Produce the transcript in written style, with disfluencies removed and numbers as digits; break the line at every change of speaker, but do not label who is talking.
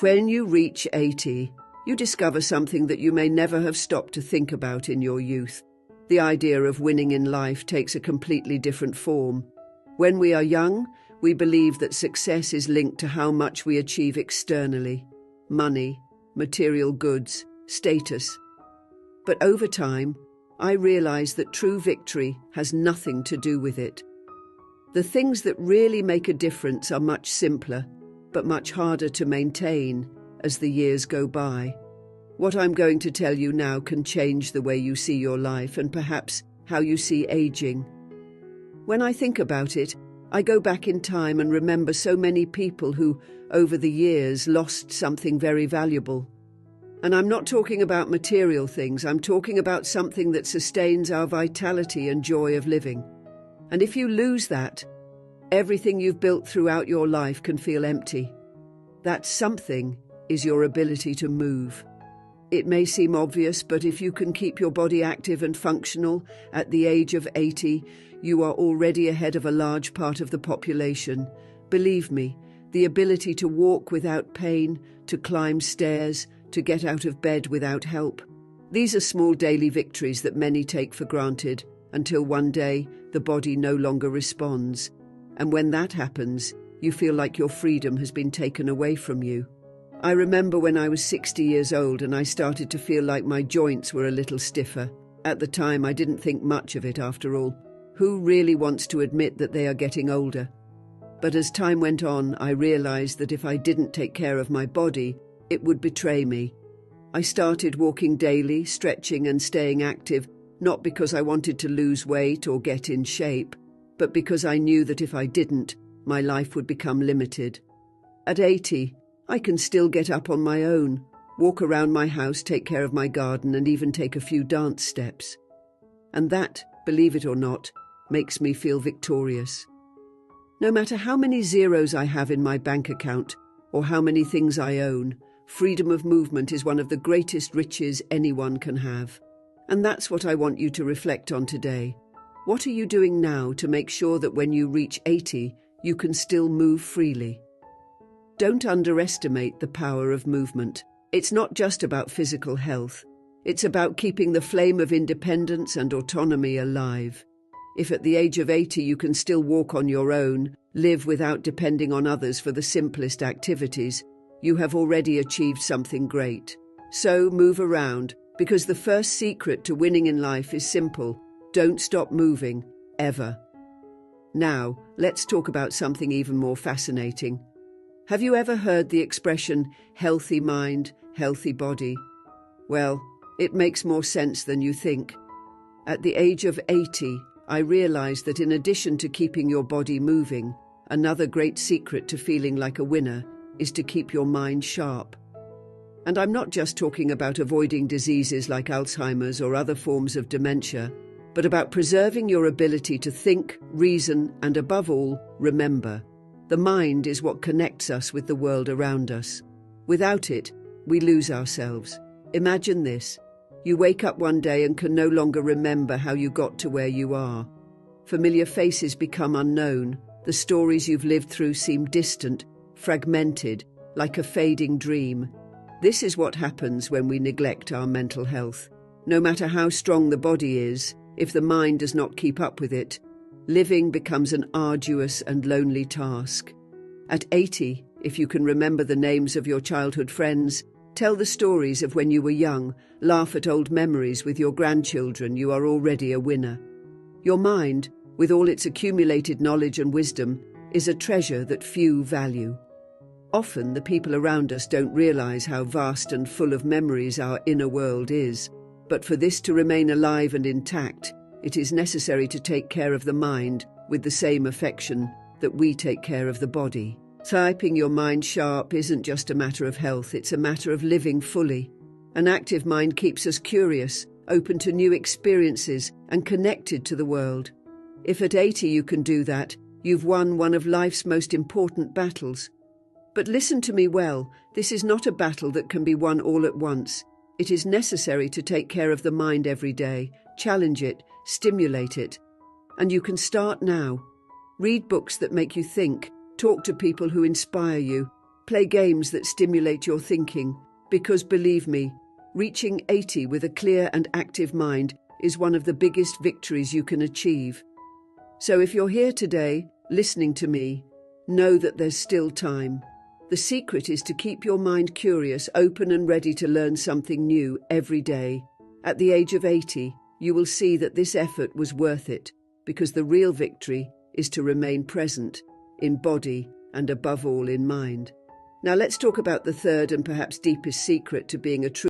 When you reach 80, you discover something that you may never have stopped to think about in your youth. The idea of winning in life takes a completely different form. When we are young, we believe that success is linked to how much we achieve externally: money, material goods, status. But over time, I realized that true victory has nothing to do with it. The things that really make a difference are much simpler, but much harder to maintain as the years go by. What I'm going to tell you now can change the way you see your life and perhaps how you see aging. When I think about it, I go back in time and remember so many people who, over the years, lost something very valuable. And I'm not talking about material things, I'm talking about something that sustains our vitality and joy of living. And if you lose that, everything you've built throughout your life can feel empty. That something is your ability to move. It may seem obvious, but if you can keep your body active and functional at the age of 80, you are already ahead of a large part of the population. Believe me, the ability to walk without pain, to climb stairs, to get out of bed without help. These are small daily victories that many take for granted until one day the body no longer responds. And when that happens, you feel like your freedom has been taken away from you. I remember when I was 60 years old and I started to feel like my joints were a little stiffer. At the time, I didn't think much of it after all. Who really wants to admit that they are getting older? But as time went on, I realized that if I didn't take care of my body, it would betray me. I started walking daily, stretching and staying active, not because I wanted to lose weight or get in shape, but because I knew that if I didn't, my life would become limited. At 80, I can still get up on my own, walk around my house, take care of my garden, and even take a few dance steps. And that, believe it or not, makes me feel victorious. No matter how many zeros I have in my bank account, or how many things I own, freedom of movement is one of the greatest riches anyone can have. And that's what I want you to reflect on today. What are you doing now to make sure that when you reach 80, you can still move freely? Don't underestimate the power of movement. It's not just about physical health. It's about keeping the flame of independence and autonomy alive. If at the age of 80 you can still walk on your own, live without depending on others for the simplest activities, you have already achieved something great. So move around, because the first secret to winning in life is simple: don't stop moving, ever. Now, let's talk about something even more fascinating. Have you ever heard the expression, healthy mind, healthy body? Well, it makes more sense than you think. At the age of 80, I realized that in addition to keeping your body moving, another great secret to feeling like a winner is to keep your mind sharp. And I'm not just talking about avoiding diseases like Alzheimer's or other forms of dementia, but about preserving your ability to think, reason, and above all, remember. The mind is what connects us with the world around us. Without it, we lose ourselves. Imagine this. You wake up one day and can no longer remember how you got to where you are. Familiar faces become unknown. The stories you've lived through seem distant, fragmented, like a fading dream. This is what happens when we neglect our mental health. No matter how strong the body is, if the mind does not keep up with it, living becomes an arduous and lonely task. At 80, if you can remember the names of your childhood friends, tell the stories of when you were young, laugh at old memories with your grandchildren, you are already a winner. Your mind, with all its accumulated knowledge and wisdom, is a treasure that few value. Often the people around us don't realize how vast and full of memories our inner world is. But for this to remain alive and intact, it is necessary to take care of the mind with the same affection that we take care of the body. Keeping your mind sharp isn't just a matter of health, it's a matter of living fully. An active mind keeps us curious, open to new experiences, and connected to the world. If at 80 you can do that, you've won one of life's most important battles. But listen to me well, this is not a battle that can be won all at once. It is necessary to take care of the mind every day, challenge it, stimulate it. And you can start now. Read books that make you think, talk to people who inspire you, Play games that stimulate your thinking, because believe me, reaching 80 with a clear and active mind is one of the biggest victories you can achieve. So if you're here today, listening to me, know that there's still time. The secret is to keep your mind curious, open and ready to learn something new every day. At the age of 80, you will see that this effort was worth it, because the real victory is to remain present, in body and above all in mind. Now let's talk about the third and perhaps deepest secret to being a true